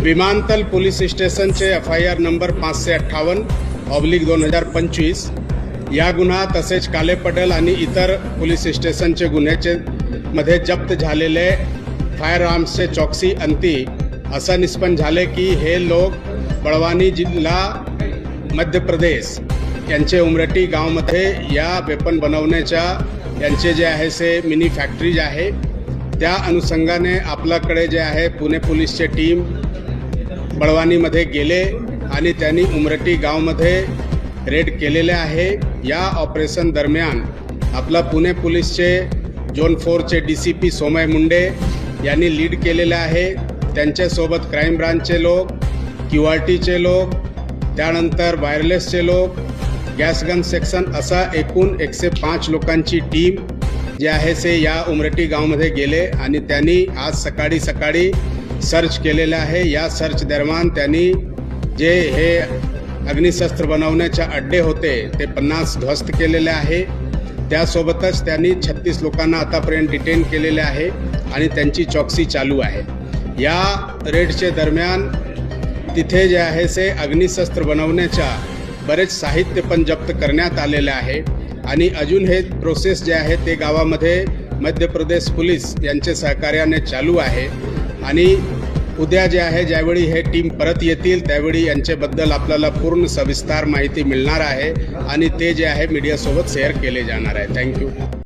विमानतल पोलीस स्टेशनचे FIR number 558/2025 या गुन्हा तसेच कालेपडल आणि इतर पोलीस स्टेशनचे गुन्ह्याचे मध्ये जप्त झालेले फायर आर्म्सचे चौकसी अंती असं निष्पन्न झाले की हे लोक बळवानी जिल्हा मध्य प्रदेश यांचे उमरटी गावामध्ये या वेपन बनवण्याच्या यांचे जे आहे से मिनी फॅक्टरीज आहे त्या अनुषंगाने आपल्याकडे जे आहे पुणे पोलीसचे टीम बळवानीमध्ये गेले आणि त्यांनी उमरटी गावामध्ये रेड केलेले आहे। या ऑपरेशन दरम्यान आपला पुणे पोलीसचे झोन 4चे DCP सोमय मुंडे यांनी लीड केलेले आहे। त्यांच्यासोबत क्राईम ब्रांचचे लोक, QRTचे लोक, त्यानंतर वायरलेसचे लोक, गॅस गन सेक्शन असा एकूण 105 लोकांची टीम जे आहे से या उमरटी गावामध्ये गेले आणि त्यांनी आज सकाळी सर्च केलेलं आहे। या सर्च दरम्यान त्यांनी जे हे अग्निशस्त्र बनवण्याचे अड्डे होते ते 50 ध्वस्त केलेले आहे। त्यासोबतच त्यांनी 36 लोकांना आतापर्यंत डिटेन केलेले आहे आणि त्यांची चौकसी चालू आहे। या रेडचे दरम्यान तिथे जे आहे से अग्निशस्त्र बनवण्याच्या बरेच साहित्य पण जप्त करण्यात आलेले आहे आणि अजून हे प्रोसेस जे आहे ते गावामध्ये मध्य प्रदेश पोलीस यांचे सहकार्याने चालू आहे आणि उद्या जे आहे ज्यावेळी हे टीम परत येतील त्यावेळी यांच्याबद्दल आपल्याला पूर्ण सविस्तर माहिती मिळणार आहे आणि ते जे आहे मीडियासोबत शेअर केले जाणार आहे। थँक्यू।